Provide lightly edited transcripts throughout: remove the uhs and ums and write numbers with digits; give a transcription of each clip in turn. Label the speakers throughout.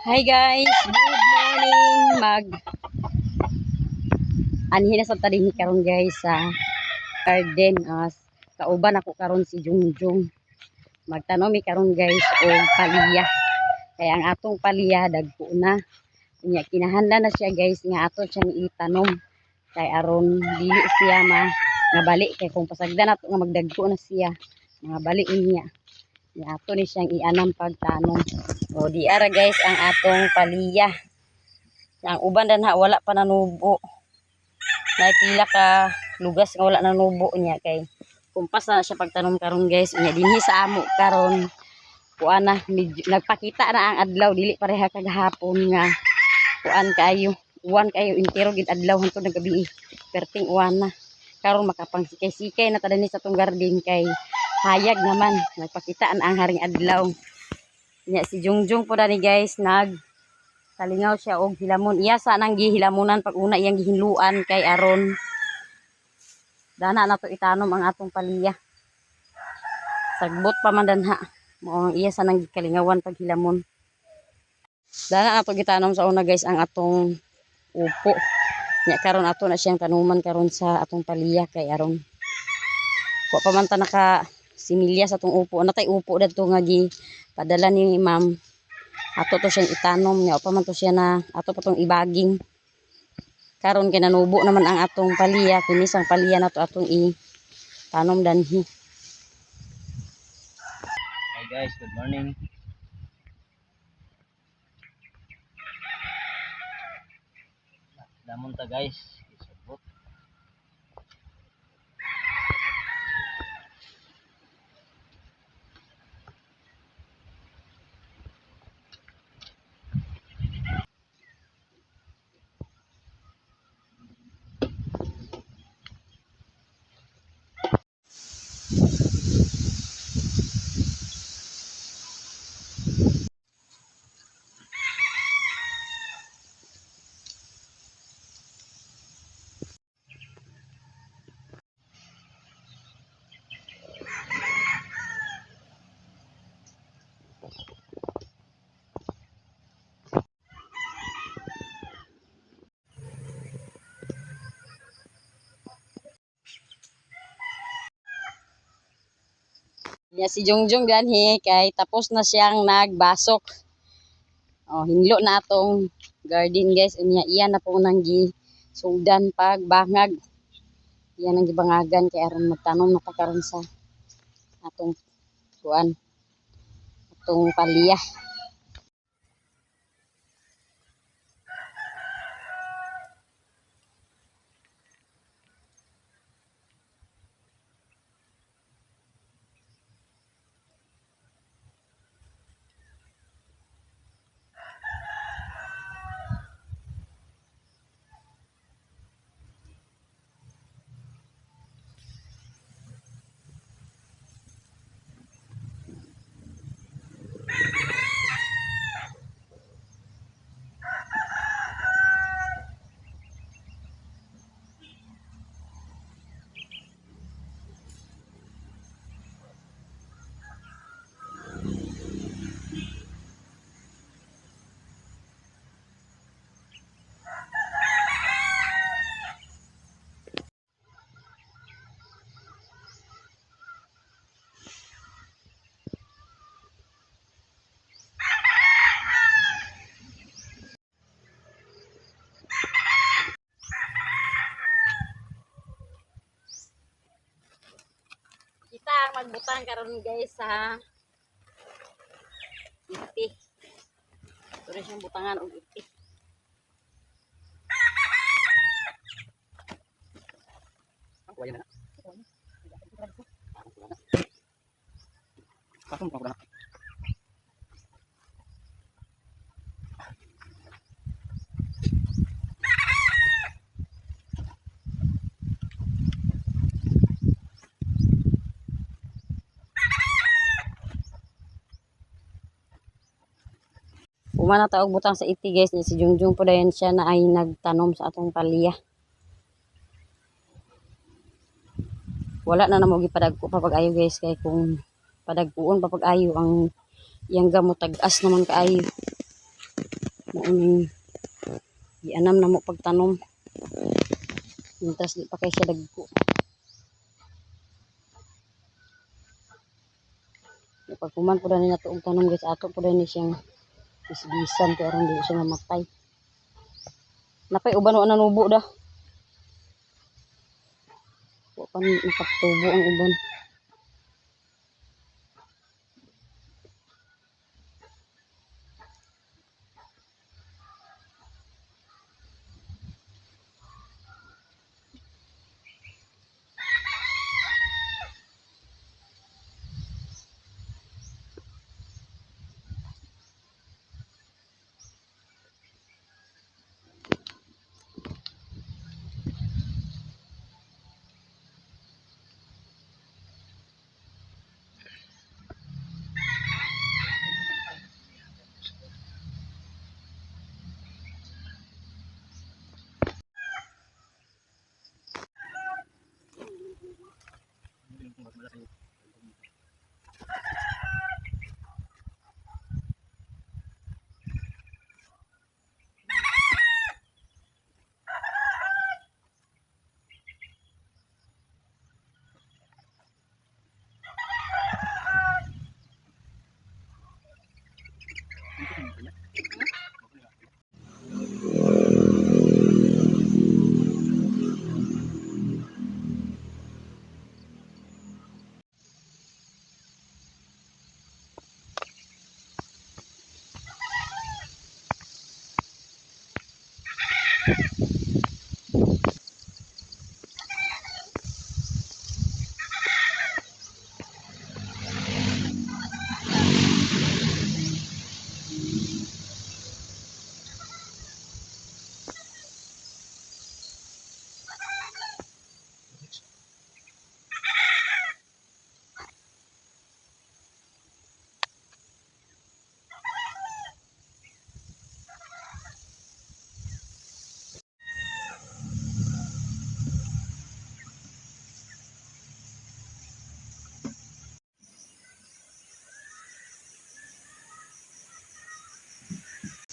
Speaker 1: Hi guys, good morning. Anhin na sa tading karon guys sa garden. Kauban ako karon si Jungjung. Magtanom mi karon guys og palya. Kaya ang atong palya dagko na. Nya kinahanglan na siya guys nga ato siyang itanom. Kay aron dili siya nga bali kay kung pasagdan nato nga magdagko na siya, mga bali niya. Nya ato ni siyang ianam pagtanom. O di ara guys ang atong palya. Ang uban danha wala pa nanubo. Nay pila ka lugas nga wala nanubo niya kay kumpas na siya pagtanom karon guys. Nya dinhi sa amo karon kuan na medyo nagpakita na ang adlaw dili pareha kagahapon nga kuan kayo. Uwan kayo intero gid adlaw hangtod nagabi. Perting uwan na. Karon makapang sikay-sikay na tadani sa tong garden kay hayag naman nagpakita na ang haring adlaw. Nya si Jungjung po dani guys kalingaw siya og hilamon. Iya sa nang gihilamunan pag una iyang gihinluan kay aron dana nato itanom ang atong palya. Sagbot pa man danha. Mo iya sa nang kalingawan pag hilamon. Dana nato gitanom sa una guys ang atong upo. Nya karon ato na siyang tanuman karon sa atong palya kay aron wa pa man ta naka similya sa atong upo. Natay upo dadto nga gi padala ni ma'am. Ato to siyang itanom niya. O pa man to siya na ato pa tong ibaging. Karon kay nanubo naman ang atong palya. Kinis ang palya na to atong itanom danhi.
Speaker 2: Hi guys, good morning. Damon ta guys. Isabot.
Speaker 1: Nya si Jungjung danhi kay tapos na siyang nagbasok. Oh, hinlo na atong garden guys. Unya iya na po nang gisudan pag bangag. Iya nang gibangagan kay aron magtanom na ta karon sa atong kuan atong palya. Kita ang magbutang karon guys sa iti. Ito na siyang butangan og iti. Ang kuya na. Pasong pa ko na. Umana ta og butang sa iti guys ni si Jungjung po dayon siya na ay nagtanom sa atong palya. Wala na namo gipadagko pa pag-ayo guys kay kung padagkuon pa pag-ayo ang iyang gamot tag-as naman kaayo. Gianam na mo pagtanom. Mintas di pa kay siya dagko. Pagkuman po na nato og tanom guys, ato po na ni siyang bisbisan kaya aron di siya mamatay. Napay uban wa nanubo da. Wa pa nakatubo ang uban.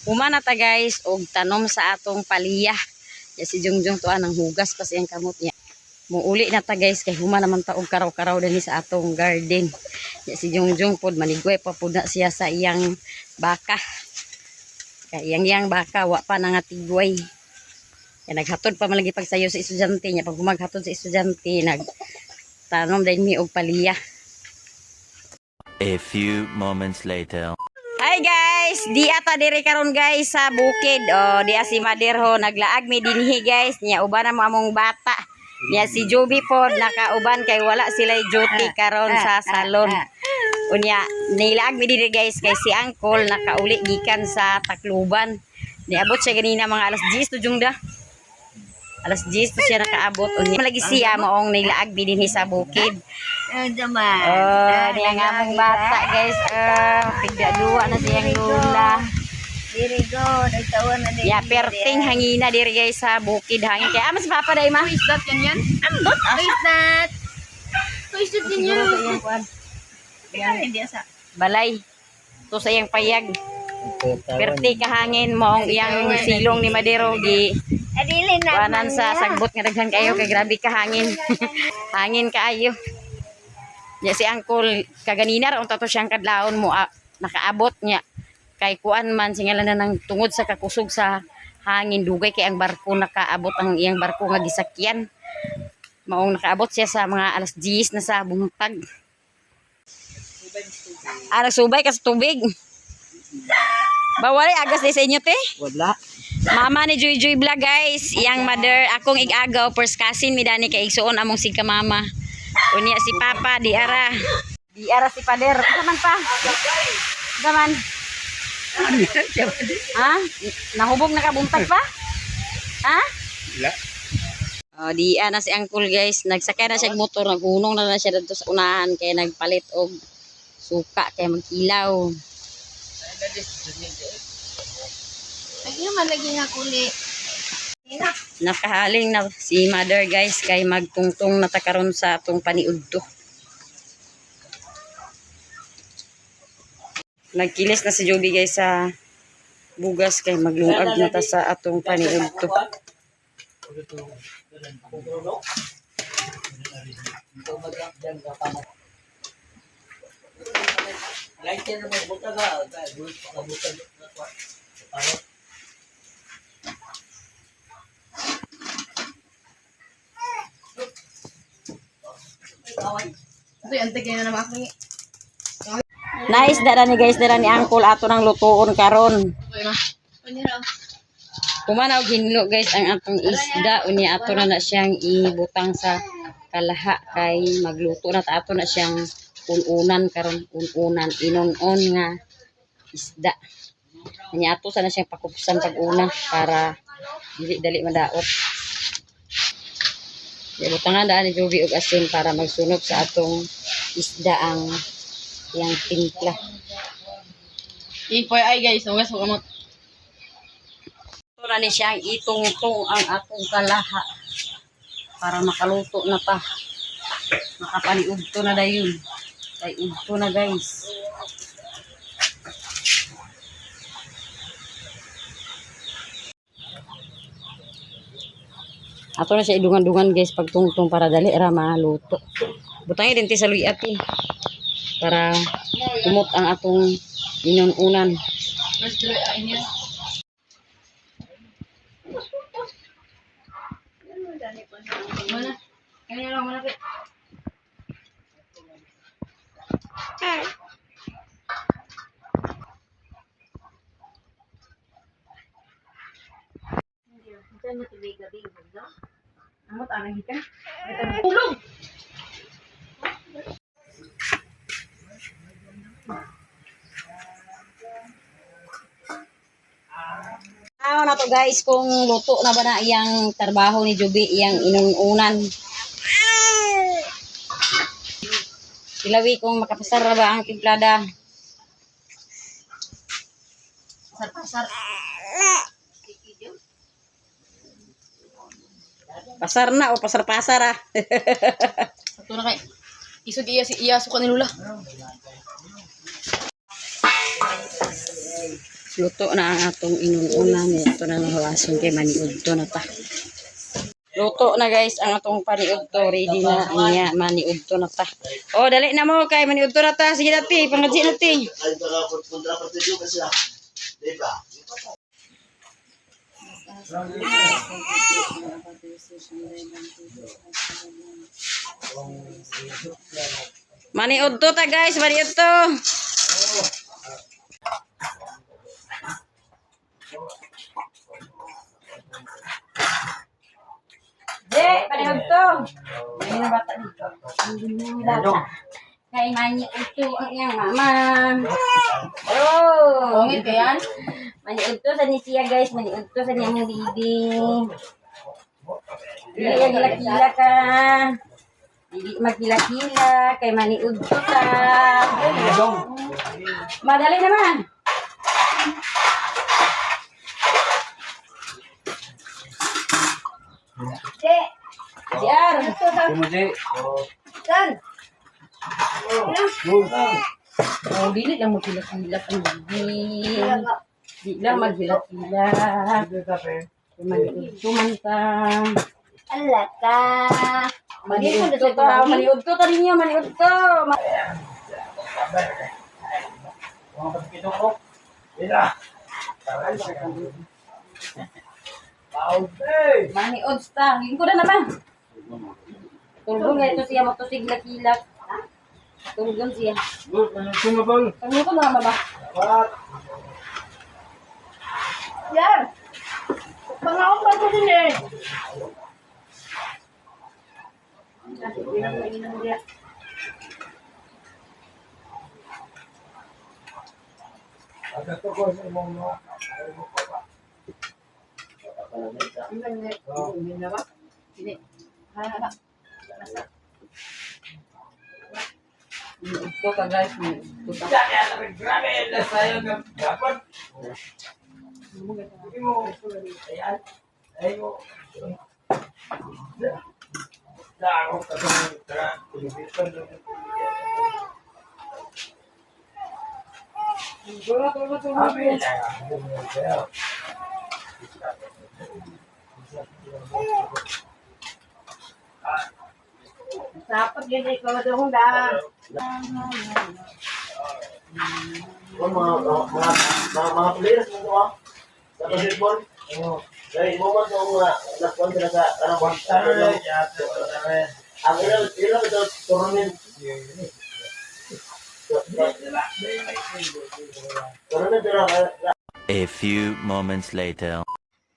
Speaker 1: Humana ta guys og tanom sa atong palya. Ya si Jungjung tuan ang hugas pa siyang kamot niya. Muuli na ta guys kay human naman ta og karaw-karaw dinhi sa atong garden. Ya si Jungjung pod manigway pa pud na siya sa iyang baka. Kay iyang baka wa pa nangatigway. Kaya naghatod pa man lagi pagsayo sa estudyante niya. Pag humaghatod sa estudyante nagtanom din mi og palya.
Speaker 3: A few moments later.
Speaker 1: Hi guys, di ata diri karon guys sa bukid. Oh, di si Maderho naglaag mi dinhi guys. Nya uban na mo among bata. Nya si Joby pod nakauban kay wala sila duty karon sa salon. Unya nilaag mi diri guys kay si Uncle nakauli gikan sa Tacloban. Niabot siya ganina mga alas 10 to jungda. Alas 10 to siya nakaabot. Unya lagi siya maong nilaag mi dinhi sa bukid. Oh, niya nga mong bata guys. Pigda duwa na siyang lula.
Speaker 4: Very good. Ay tawan na din.
Speaker 1: Ya, perting hangina diri guys sa bukid hangin. Kaya mas papa day ma.
Speaker 4: Is that yan yan? Ambot. Is that? So is that yan yan? Yan hindi sa.
Speaker 1: Balay. To sa iyang payag. Perti kahangin mo ang iyang silong ni Madero gi
Speaker 4: Adili na.
Speaker 1: wanan sa sagbot nga daghan kayo kay grabe ka hangin. Hangin kaayo. Ya si Uncle kaganina ra unta to siyang kadlawon mo nakaabot niya. Kay kuan man singalan na ng tungod sa kakusog sa hangin dugay kay ang barko nakaabot ang iyang barko nga gisakyan. Maong nakaabot siya sa mga alas 10 na sa buntag. Nagsubay ka sa tubig. Bawali agas di sa inyo te.
Speaker 2: Wala.
Speaker 1: Mama ni Joy Joy Vlog guys, iyang mother akong igagaw first cousin mi dani kay igsuon among sigka mama. Unya si Papa di ara si Pader. Kaman pa? Kaman? Ha? Nahubog na kabuntag pa? Ha?
Speaker 2: Wala.
Speaker 1: Oh, di na si Uncle guys, nagsakay na siya og motor, nagunong na siya dito sa unahan kay nagpalit og suka kay magkilaw.
Speaker 4: Lagi man lagi nga kuli.
Speaker 1: Nakahaling na si mother guys kay magtungtong natakaron sa atong paniudto. Nagkilis na si Joby guys sa bugas kay maglungag na ta sa atong paniudto.
Speaker 4: Ito yung antik na naman ako.
Speaker 1: Nice dara ni guys, dara ni Angkol ato nang lutuon karon.
Speaker 4: Okay na. Panira.
Speaker 1: Kumanaw ginlo guys ang atong isda unya ato na siyang ibutang sa kalaha kay magluto na ta ato na siyang ununan karon ununan inon-on nga isda. Unya ato sana siyang pakupsan pag una para dili madaot. Ibutangan daan ni Jovi og asin para magsunog sa atong isda ang yang timpla.
Speaker 4: FYI guys, hugas ko kamot.
Speaker 1: Ito na ni siyang itong-tong ang atong kalaha para makaluto na pa. Makapaniudto na dayon. Kay udto na guys. Ato na siya idungan-dungan guys pagtungtong para dali ra maluto. Butangi din ti sa luyati para kumot ang atong inununan.
Speaker 4: First dry ain yan. Mana? Kanya lang mana kay. Amot ana gikan. Tulog.
Speaker 1: Ano na to guys kung luto na ba na iyang trabaho ni Joby iyang inununan. Ilawi kung makapasar na ba ang timplada.
Speaker 4: Pasar-pasar.
Speaker 1: Pasar na o pasar-pasar ah.
Speaker 4: Ito na kay. Isod iya suka ni Lula.
Speaker 1: Luto na ang atong inununan. Ito na nahawason kay maniudto na ta. Luto na guys ang atong paniudto. Ready na niya maniudto na ta. Oh dali na mo kay maniudto na ta. Sige dati pangadji na ti. Maniudto ta guys, maniudto. Maniudto. May na bata dito. Kay maniudto ang iyang mama. Oh,
Speaker 4: Pangit ka yan?
Speaker 1: maniudto sa ni siya guys, maniudto sa niyang bibi. Dili yan gila-gila ka. Dili magkila-kila kay maniudto ta. Madali naman. Che. Diar. Saan? Oh, dili lang magkila-kila ang bibi. Di lang maghila-hila. Maniudto man ta.
Speaker 4: Alaka.
Speaker 1: Maniudto ta. Maniudto ta ninyo. Maniudto. Maniudto ta. Gingko na naman. Tulgon nga ito siya matusigla-kilat. Tulgon siya. Tulgon na naman ba?
Speaker 4: Yan. Pangawang pa ko din eh.
Speaker 1: Ito ka guys. Ito ka.
Speaker 4: Dapat yun ikaw doon daan.
Speaker 5: Mga players mo ko sa basketball. Dahil mo man sa mga lakwan sila sa kanang ang ilang ito tournament. Tournament pero
Speaker 3: A few moments later.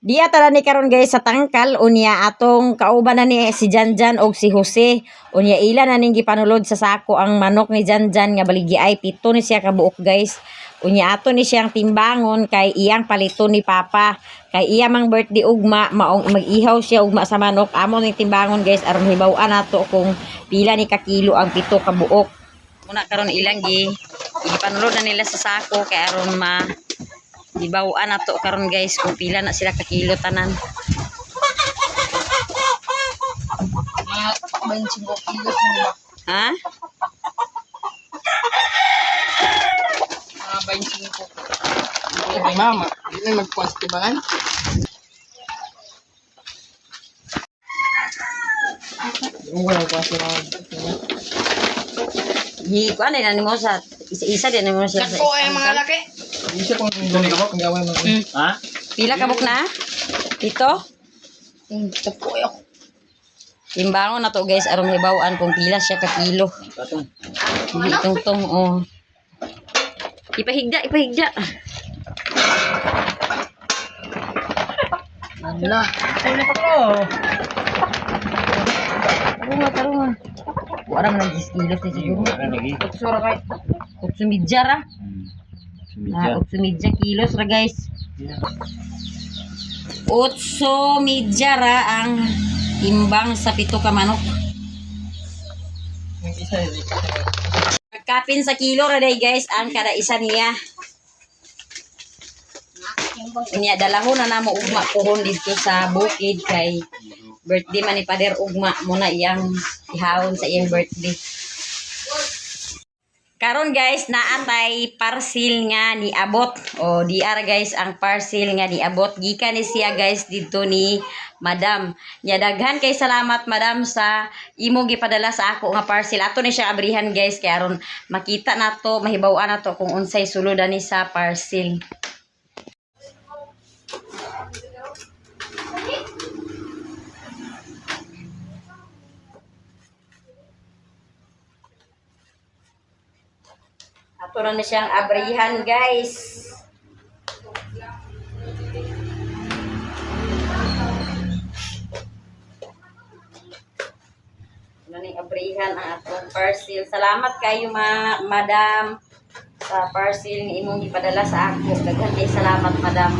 Speaker 1: Di ata ni karon guys sa tangkal unya atong kauban na ni si Janjan og si Jose. Unya ila na ning gipanulod sa sako ang manok ni Janjan nga baligi ay pito ni siya kabuok guys. Unya ato ni siyang timbangon kay iyang palito ni Papa. Kay iya mang birthday ugma maong mag-ihaw siya ugma sa manok. Amo ning timbangon guys aron hibaw-an nato kung pila ni kakilo ang pito kabuok. Muna karon ilang gipanulod na nila sa sako kay aron ma ibawaan na to karon guys kung pila na sila kakilo tanan.
Speaker 4: Mga 25 kilos na ba?
Speaker 1: Ha?
Speaker 4: Mga 25. Ay, mama. Hindi na magpasibangan. Yung walang pasibangan.
Speaker 1: Hi ko ano na mo sa isa-isa din mo siya.
Speaker 4: Kat ko ay mga laki. Hindi siya kung gawin mo.
Speaker 2: Ha?
Speaker 1: Pila kabuk na? Ito?
Speaker 4: Kat ko ay ako.
Speaker 1: Timbangon na to guys aron hibaw-an kung pila siya ka kilo.
Speaker 2: Katong.
Speaker 1: Hindi tungtong oh. Ipahigda.
Speaker 4: Ala. Ay, na pa ko.
Speaker 1: Tarunga. Wala man 10 kilos na siguro.
Speaker 2: Wala lagi.
Speaker 4: Sura kay.
Speaker 1: 8 midya ra.
Speaker 2: Sumidya.
Speaker 1: 8 midya kilos ra guys. 8 midya ra ang timbang sa pito ka manok.
Speaker 4: Yung isa yun.
Speaker 1: Kapin sa kilo ra day guys ang kada isa niya. Inya dalahon na namo ugma pohon dito sa bukid kay birthday man ni Pader ugma muna iyang ihawon sa iyang birthday. Karon guys naatay parcel nga ni abot. O diar guys ang parcel nga ni abot gikan ni siya guys dito ni Madam. Nya daghan kay salamat Madam sa imong gipadala sa ako nga parcel. Ato ni siya abrihan guys kay aron makita nato, mahibaw-an nato kung unsay sulod ani sa parcel. Ato na siyang abrihan guys. Ano ni abrihan ang atong parcel. Salamat kayo Madam sa parcel ni imong ipadala sa ako. Daghan kay salamat Madam.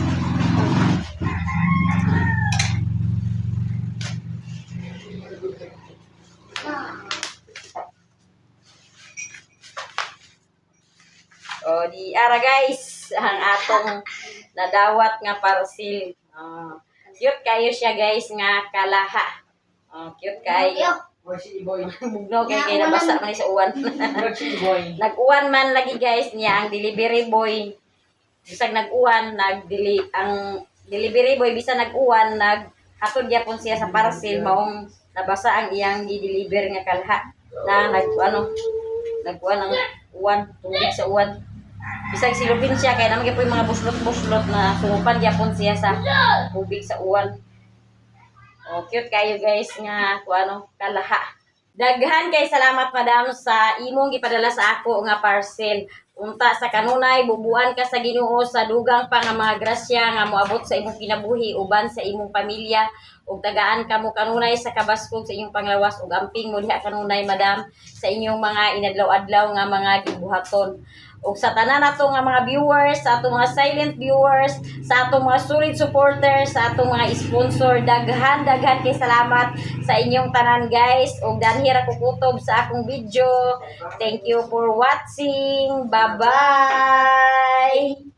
Speaker 1: O di ara guys ang atong nadawat nga parcel. Cute kayo siya guys nga kalaha. Cute kayo. Mugno kay nabasa man sa uwan. Nag-uwan man lagi guys niya ang delivery boy. Bisag nag-uwan, ang delivery boy bisa nag-uwan, naghatod gyapon siya sa parcel maong nabasa ang iyang gi-deliver nga kalha na nag-uwan ang uwan, tubig sa uwan. Bisag silupin siya kaya naman gyapon mga buslot-buslot na sumupan gyapon siya sa tubig sa uwan. Oh, cute kayo guys nga kalaha. Daghan kay salamat Madam sa imong gipadala sa ako nga parcel. Unta sa kanunay bubuan ka sa Ginoo sa dugang pa nga mga grasya nga moabot sa imong kinabuhi uban sa imong pamilya ug tagaan kamo kanunay sa kabaskog sa inyong panglawas ug amping mo diha kanunay Madam sa inyong mga inadlaw-adlaw nga mga gibuhaton. ug sa tanan nato nga mga viewers, sa atong mga silent viewers, sa atong mga solid supporters, sa atong mga sponsor, daghan kay salamat sa inyong tanan guys. Ug danhira ko kutob sa akong video. Thank you for watching. Bye-bye.